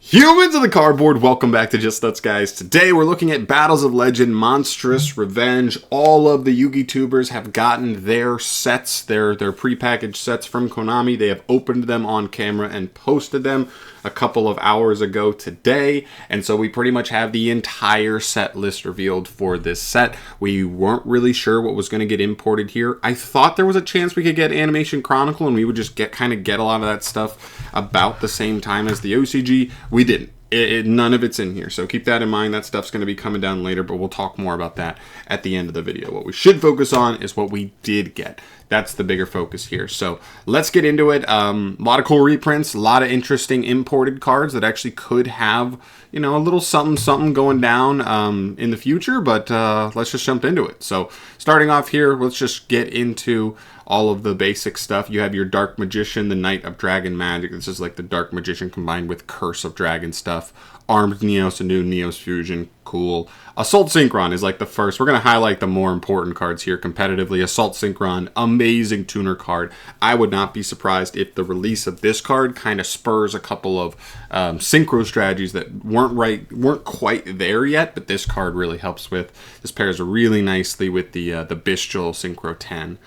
Humans of the cardboard, welcome back to Just Nuts, guys. Today we're looking at Battles of Legend, Monstrous, Revenge. All of the Yu-Gi tubers have gotten their sets, their prepackaged sets from Konami. They have opened them on camera and posted them a couple of hours ago today. And so we pretty much have the entire set list revealed for this set. We weren't really sure what was going to get imported here. I thought there was a chance we could get Animation Chronicle and we would just get a lot of that stuff about the same time as the OCG. We didn't. None of it's in here, so keep that in mind. That stuff's going to be coming down later, but we'll talk more about that at the end of the video. What we should focus on is what we did get. That's the bigger focus here. So let's get into it. A lot of cool reprints, a lot of interesting imported cards that actually could have, you know, a little something going down in the future, but let's just jump into it. So starting off here, let's just get into all of the basic stuff. You have your Dark Magician, the Knight of Dragon Magic. This is like the Dark Magician combined with Curse of Dragon stuff. Armed Neos and new Neos Fusion, cool. Assault Synchron is like the first. We're going to highlight the more important cards here competitively. Assault Synchron, amazing tuner card. I would not be surprised if the release of this card kind of spurs a couple of synchro strategies that weren't quite there yet, but this card really helps with. This pairs really nicely with the Bestial Synchro 10.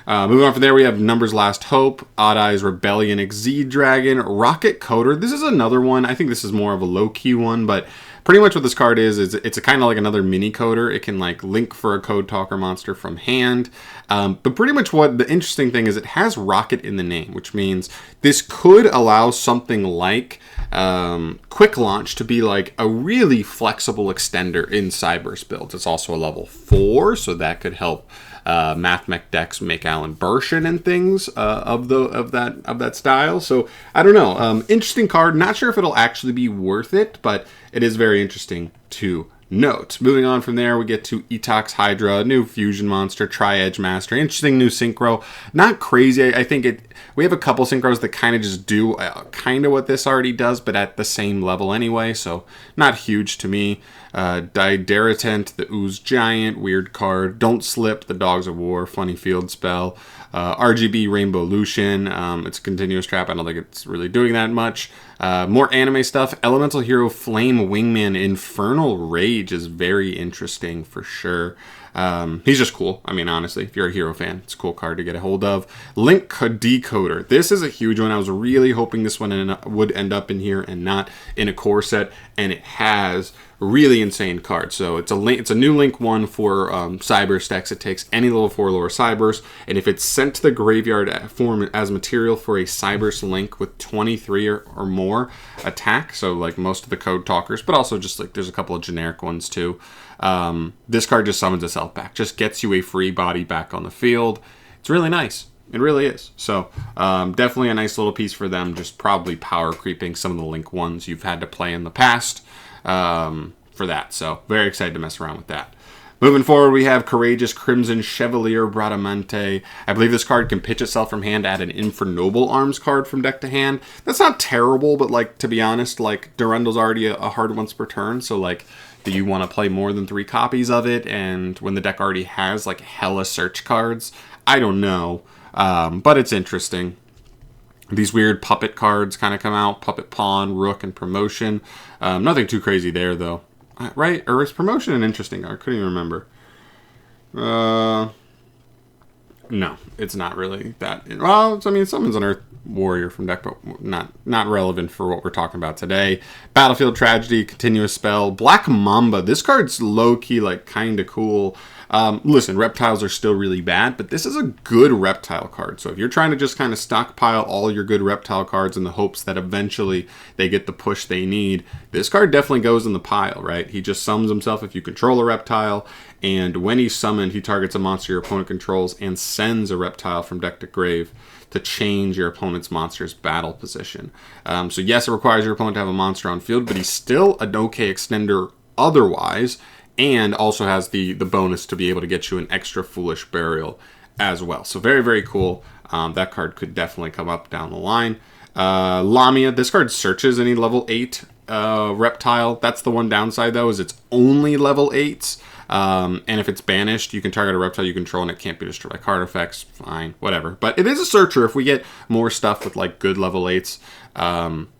Moving on from there, we have Numbers Last Hope, Odd Eyes Rebellion, Exceed Dragon, Rocket Coder. This is another one. I think this is more of a low-key one, but pretty much what this card is it's a kind of like another mini coder. It can like link for a Code Talker monster from hand. But pretty much what the interesting thing is, it has Rocket in the name, which means this could allow something like Quick Launch to be like a really flexible extender in Cyber's builds. It's also a level 4, so that could help Mathmech decks make Alan Bershin and things of that style. So I don't know. Interesting card. Not sure if it'll actually be worth it, but it is very interesting to note. Moving on from there, we get to Etox Hydra, new fusion monster, Tri-Edge Master. Interesting new synchro. Not crazy. I think we have a couple synchros that kind of just do kind of what this already does, but at the same level anyway, so not huge to me. Dideratent, the Ooze Giant, weird card. Don't Slip, the Dogs of War, funny field spell. RGB Rainbow Lucian, it's a continuous trap. I don't think it's really doing that much. More anime stuff. Elemental Hero Flame Wingman Infernal Rage is very interesting for sure. He's just cool. I mean, honestly, if you're a hero fan, it's a cool card to get a hold of. Link Decoder. This is a huge one. I was really hoping this one would end up in here and not in a core set, and it has really insane cards. So it's a new Link 1 for Cyber stacks. It takes any level 4 lower Cybers, and if it's sent to the graveyard form as material for a Cybers Link with 23 or more attack, so like most of the Code Talkers, but also just like there's a couple of generic ones too. This card just summons itself back, just gets you a free body back on the field. It's really nice. It really is. So definitely a nice little piece for them, just probably power creeping some of the Link 1s you've had to play in the past for that. So very excited to mess around with that. Moving forward, we have Courageous Crimson Chevalier Bradamante. I believe this card can pitch itself from hand, add an Infernoble Arms card from deck to hand. That's not terrible, but like, to be honest, like Durandal's already a hard once per turn, so like, do you want to play more than 3 copies of it? And when the deck already has like hella search cards, I don't know, but it's interesting. These weird puppet cards kind of come out, Puppet Pawn, Rook, and Promotion. Nothing too crazy there though. Right? Or is Promotion an interesting card? I couldn't even remember. No, it's not really that. Well, I mean, someone's an Earth Warrior from deck, but not relevant for what we're talking about today. Battlefield Tragedy, Continuous Spell, Black Mamba. This card's low-key, like, kind of cool. Listen, Reptiles are still really bad, but this is a good Reptile card. So if you're trying to just kind of stockpile all your good Reptile cards in the hopes that eventually they get the push they need, this card definitely goes in the pile, right? He just summons himself if you control a Reptile, and when he's summoned, he targets a monster your opponent controls and sends a Reptile from deck to grave to change your opponent's monster's battle position. So yes, it requires your opponent to have a monster on field, but he's still an okay extender otherwise, and also has the bonus to be able to get you an extra Foolish Burial as well. So very, very cool. That card could definitely come up down the line. Lamia, this card searches any level 8 Reptile. That's the one downside though, is it's only level 8s. And if it's banished, you can target a reptile you control and it can't be destroyed by card effects. Fine, whatever. But it is a searcher. If we get more stuff with like good level 8s,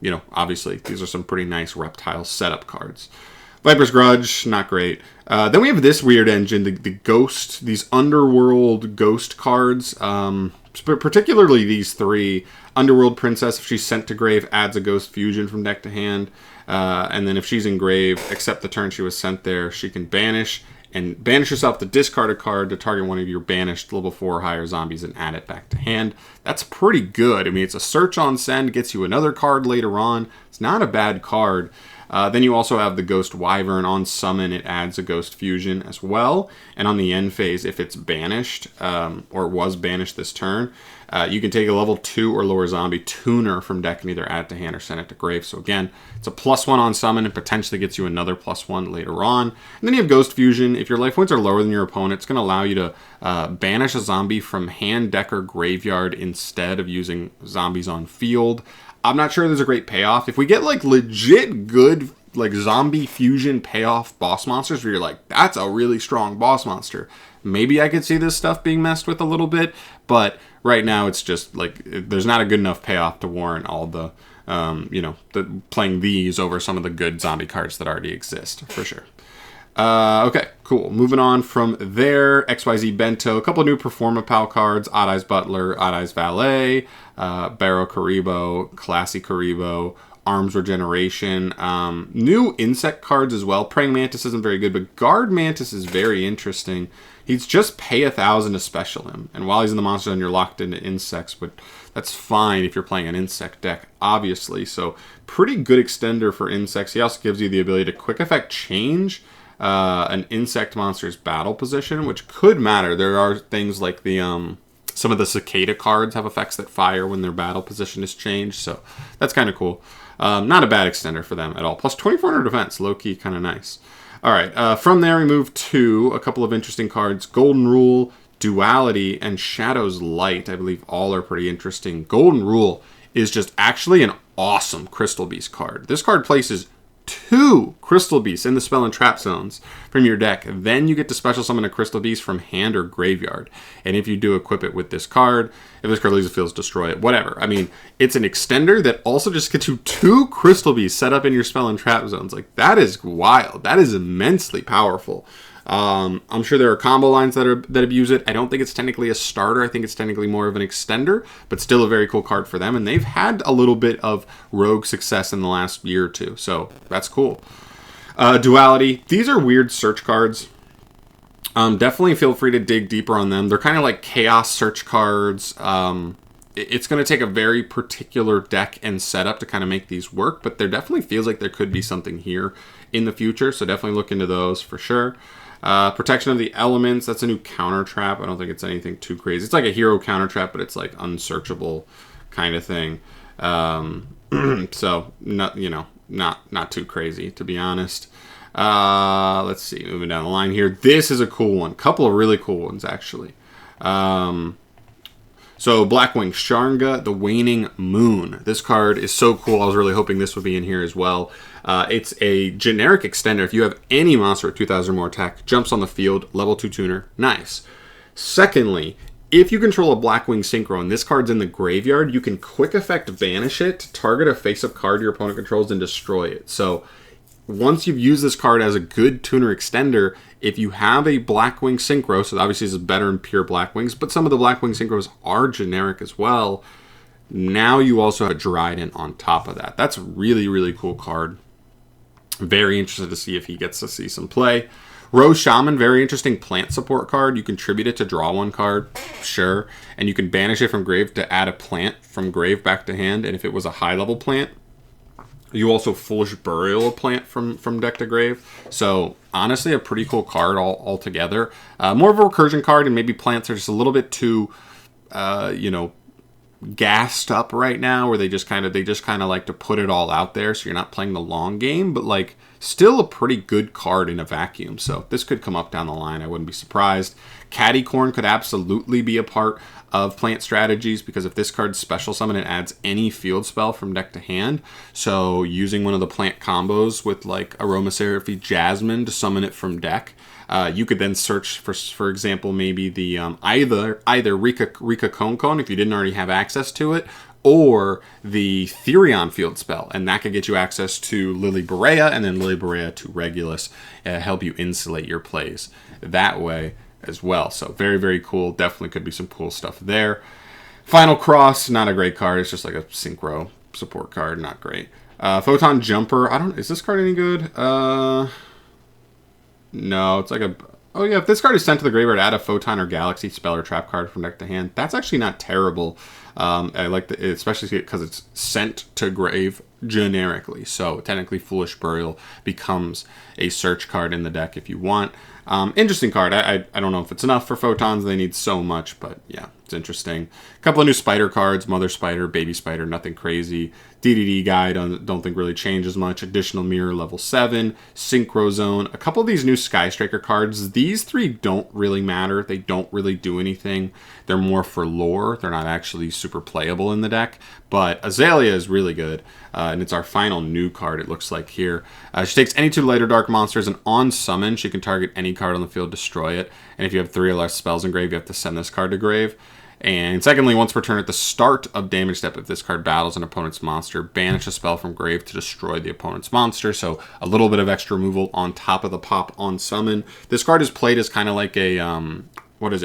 you know, obviously these are some pretty nice reptile setup cards. Viper's Grudge, not great. Then we have this weird engine, the Ghost, these Underworld Ghost cards. Particularly these 3. Underworld Princess, if she's sent to grave, adds a Ghost Fusion from deck to hand. And then if she's in grave, except the turn she was sent there, she can banish yourself to discard a card to target one of your banished level 4 or higher zombies and add it back to hand. That's pretty good. I mean, it's a search on send, gets you another card later on. It's not a bad card. Then you also have the Ghost Wyvern. On summon, it adds a Ghost Fusion as well. And on the end phase, if it's banished, or was banished this turn, you can take a level 2 or lower zombie tuner from deck and either add it to hand or send it to grave. So again, it's a +1 on summon and potentially gets you another +1 later on. And then you have Ghost Fusion. If your life points are lower than your opponent, it's going to allow you to banish a zombie from hand, deck, or graveyard instead of using zombies on field. I'm not sure there's a great payoff. If we get like legit good like zombie fusion payoff boss monsters where you're like, that's a really strong boss monster, maybe I could see this stuff being messed with a little bit. But right now it's just like there's not a good enough payoff to warrant all the you know, playing these over some of the good zombie cards that already exist for sure. Okay, cool. Moving on from there, XYZ Bento, a couple of new Performa Pal cards, Odd Eyes Butler, Odd Eyes Valet, Barrow Karibo, Classy Karibo, Arms Regeneration, new insect cards as well. Praying Mantis isn't very good, but Guard Mantis is very interesting. He's just pay 1,000 to special him, and while he's in the monster zone, you're locked into insects, but that's fine if you're playing an insect deck, obviously. So pretty good extender for insects. He also gives you the ability to quick effect change an insect monster's battle position, which could matter. There are things like the some of the cicada cards have effects that fire when their battle position is changed, so that's kind of cool. Not a bad extender for them at all. Plus 2,400 defense, low-key, kind of nice. All right, from there we move to a couple of interesting cards. Golden Rule, Duality, and Shadow's Light, I believe all are pretty interesting. Golden Rule is just actually an awesome Crystal Beast card. This card places 2 Crystal Beasts in the spell and trap zones from your deck. Then you get to special summon a Crystal Beast from hand or graveyard. And if you do equip it with this card, if this card leaves the field, destroy it, whatever. I mean, it's an extender that also just gets you 2 Crystal Beasts set up in your spell and trap zones. Like, that is wild. That is immensely powerful. I'm sure there are combo lines that abuse it. I don't think it's technically a starter. I think it's technically more of an extender, but still a very cool card for them. And they've had a little bit of rogue success in the last year or two, so that's cool. Duality. These are weird search cards. Definitely feel free to dig deeper on them. They're kind of like chaos search cards. It's going to take a very particular deck and setup to kind of make these work, but there definitely feels like there could be something here in the future, so definitely look into those for sure. Protection of the Elements, that's a new counter trap. I don't think it's anything too crazy. It's like a hero counter trap, but it's like unsearchable kind of thing. So not too crazy, to be honest. Let's see, moving down the line here. This is a cool one. Couple of really cool ones, actually. So Blackwing Sharnga, the Waning Moon. This card is so cool. I was really hoping this would be in here as well. It's a generic extender. If you have any monster with 2,000 or more attack, jumps on the field, level 2 tuner, nice. Secondly, if you control a Blackwing Synchro and this card's in the graveyard, you can quick effect banish it to target a face-up card your opponent controls and destroy it. So once you've used this card as a good tuner extender, if you have a Blackwing Synchro, so obviously this is better in pure Blackwings, but some of the Blackwing Synchros are generic as well, now you also have Dryden on top of that. That's a really, really cool card. Very interested to see if he gets to see some play. Rose Shaman, very interesting plant support card. You contribute it to draw 1 card, sure, and you can banish it from grave to add a plant from grave back to hand, and if it was a high-level plant, you also Foolish Burial a plant from deck to grave. So honestly, a pretty cool card altogether. More of a recursion card, and maybe plants are just a little bit too, gassed up right now, where they just kind of like to put it all out there, so you're not playing the long game. But like, still a pretty good card in a vacuum. So this could come up down the line. I wouldn't be surprised. Catty Corn could absolutely be a part of plant strategies, because if this card's special summon, it adds any field spell from deck to hand. So using one of the plant combos with like Aromatherapy Jasmine to summon it from deck, you could then search for example, maybe the either Rika Konkon if you didn't already have access to it, or the Therion field spell, and that could get you access to Lily Berea, and then Lily Berea to Regulus, help you insulate your plays that way as well. So very, very cool. Definitely could be some cool stuff there. Final Cross, not a great card. It's just like a Synchro support card. Not great. Photon Jumper. Is this card any good? No, it's like a... Oh yeah, if this card is sent to the graveyard, add a Photon or Galaxy spell or trap card from deck to hand. That's actually not terrible. I like especially because it's sent to grave generically. So technically Foolish Burial becomes a search card in the deck if you want. Interesting card. I don't know if it's enough for Photons. They need so much, but yeah, it's interesting. A couple of new Spider cards, Mother Spider, Baby Spider, nothing crazy. DDD guy, don't think really changes much. Additional Mirror level 7, Synchro Zone. A couple of these new Sky Striker cards. These three don't really matter. They don't really do anything. They're more for lore. They're not actually super playable in the deck. But Azalea is really good, and it's our final new card, it looks like here. She takes any 2 light or dark monsters, and on summon, she can target any card on the field, destroy it. And if you have 3 or less spells in grave, you have to send this card to grave. And secondly, once per turn at the start of damage step, if this card battles an opponent's monster, banish a spell from grave to destroy the opponent's monster. So a little bit of extra removal on top of the pop on summon. This card is played as kind of like a,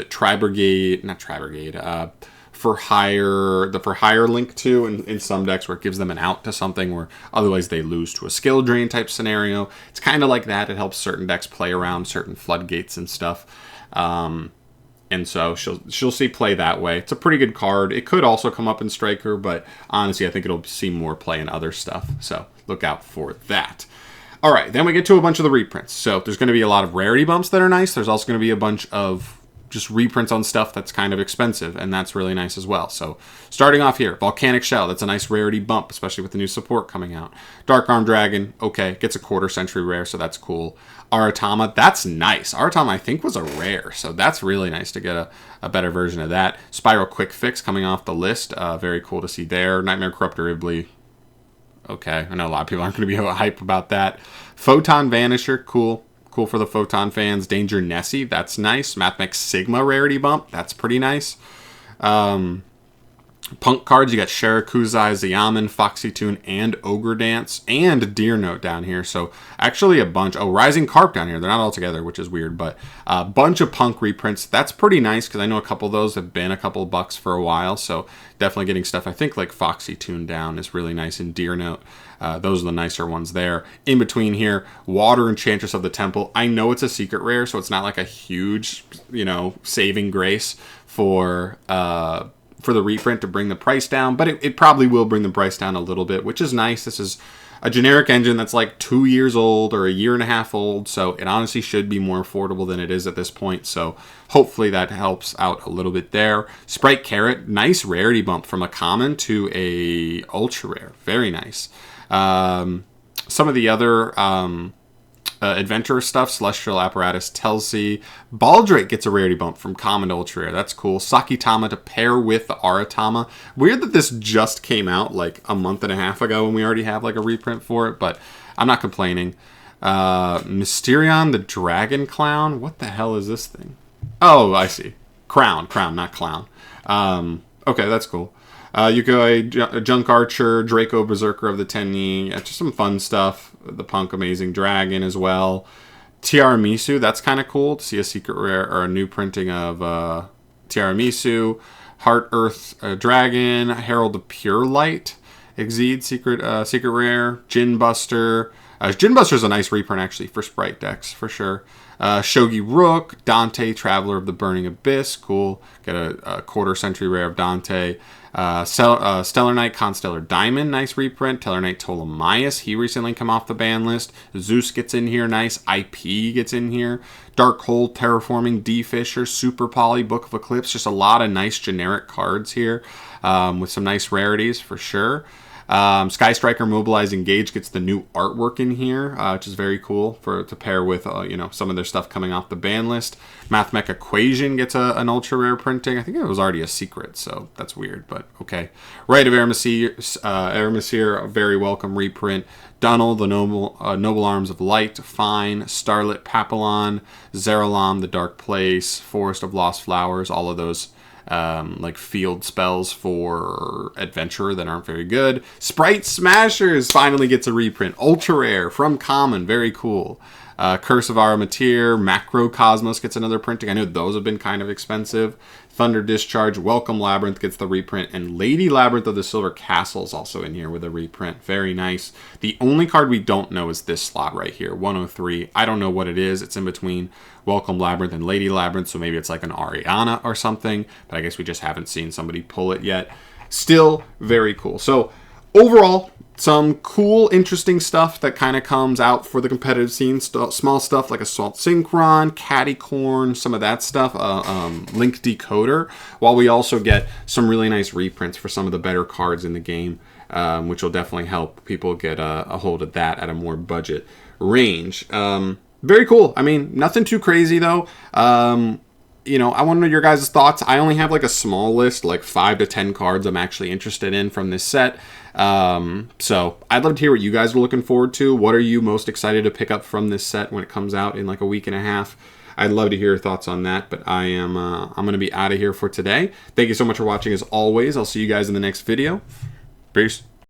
Tri Brigade, not Tri Brigade, for hire link to in some decks, where it gives them an out to something where otherwise they lose to a skill drain type scenario. It's kind of like that. It helps certain decks play around certain floodgates and stuff. And so she'll see play that way. It's a pretty good card. It could also come up in Striker, but honestly, I think it'll see more play in other stuff. So look out for that. All right, then we get to a bunch of the reprints. So there's going to be a lot of rarity bumps that are nice. There's also going to be a bunch of just reprints on stuff that's kind of expensive, and that's really nice as well. So starting off here, Volcanic Shell. That's a nice rarity bump, especially with the new support coming out. Dark Arm Dragon, okay, gets a quarter-century rare, so that's cool. Aratama, that's nice. Aratama, I think, was a rare, so that's really nice to get a better version of that. Spiral Quick Fix coming off the list, very cool to see there. Nightmare Corruptor Ibley, okay, I know a lot of people aren't going to be hype about that. Photon Vanisher, cool. Cool for the Photon fans. Danger Nessie, that's nice. Mathmech Sigma rarity bump, that's pretty nice. Punk cards, you got Sharakuzai, Zayaman, Foxy Tune, and Ogre Dance, and Deer Note down here. So actually a bunch. Oh, Rising Carp down here. They're not all together, which is weird, but a bunch of Punk reprints. That's pretty nice, because I know a couple of those have been a couple of bucks for a while. So definitely getting stuff, I think, like Foxy Tune down is really nice, and Deer Note. Those are the nicer ones there. In between here, Water Enchantress of the Temple. I know it's a secret rare, so it's not like a huge, saving grace for the reprint to bring the price down, but it probably will bring the price down a little bit, which is nice. This is a generic engine that's like 2 years old or a year and a half old, so it honestly should be more affordable than it is at this point, so hopefully that helps out a little bit there. Sprite Carrot, nice rarity bump from a common to a ultra rare. Very nice. Some of the other adventurer stuff, Celestial Apparatus, Telsey. Baldrake gets a rarity bump from common to ultra rare. That's cool. Sakitama to pair with the Aratama. Weird that this just came out like a month and a half ago, and we already have like a reprint for it, but I'm not complaining. Mysterion the Dragon Clown. What the hell is this thing? Oh, I see. Crown, not clown. Okay, that's cool. Yukoi, Junk Archer, Draco Berserker of the Tenni, just some fun stuff. The Punk Amazing Dragon as well. Tiramisu, that's kind of cool to see a secret rare or a new printing of Tiramisu. Heart Earth Dragon, Herald of Pure Light, Exceed secret rare. Gin Buster. Gin Buster is a nice reprint actually for Sprite decks for sure. Shogi Rook, Dante, Traveler of the Burning Abyss, cool. Get a quarter-century rare of Dante. Stellar Knight, Constellar Diamond, nice reprint. Stellar Knight Ptolemaeus, he recently come off the ban list. Zeus gets in here, nice. IP gets in here. Dark Hole, Terraforming, D-Fisher, Super Poly, Book of Eclipse, just a lot of nice generic cards here with some nice rarities for sure. Sky Striker Mobilize Engage gets the new artwork in here, which is very cool to pair with you know, some of their stuff coming off the ban list. Mathmech Equation gets an ultra rare printing. I think it was already a secret, so that's weird, but okay. Rite of Aramesir, a very welcome reprint. Dunnel, the Noble Arms of Light, Fine, Starlit Papillon, Zeralam, the Dark Place, Forest of Lost Flowers, all of those like field spells for Adventurer that aren't very good. Sprite Smashers finally gets a reprint. Ultra rare from Common, very cool. Curse of Aramatir, Macro Cosmos gets another printing. I know those have been kind of expensive. Thunder Discharge, Welcome Labyrinth gets the reprint, and Lady Labyrinth of the Silver Castle is also in here with a reprint. Very nice. The only card we don't know is this slot right here, 103. I don't know what it is. It's in between Welcome Labyrinth and Lady Labyrinth, so maybe it's like an Ariana or something, but I guess we just haven't seen somebody pull it yet. Still very cool. So overall, some cool, interesting stuff that kind of comes out for the competitive scene. Small stuff like Assault Synchron, Cattycorn, some of that stuff. Link Decoder. While we also get some really nice reprints for some of the better cards in the game, which will definitely help people get a hold of that at a more budget range. Very cool. I mean, nothing too crazy though. You know, I want to know your guys' thoughts. I only have like a small list, like 5 to 10 cards I'm actually interested in from this set. So I'd love to hear what you guys are looking forward to. What are you most excited to pick up from this set when it comes out in like a week and a half? I'd love to hear your thoughts on that, but I'm going to be out of here for today. Thank you so much for watching as always. I'll see you guys in the next video. Peace.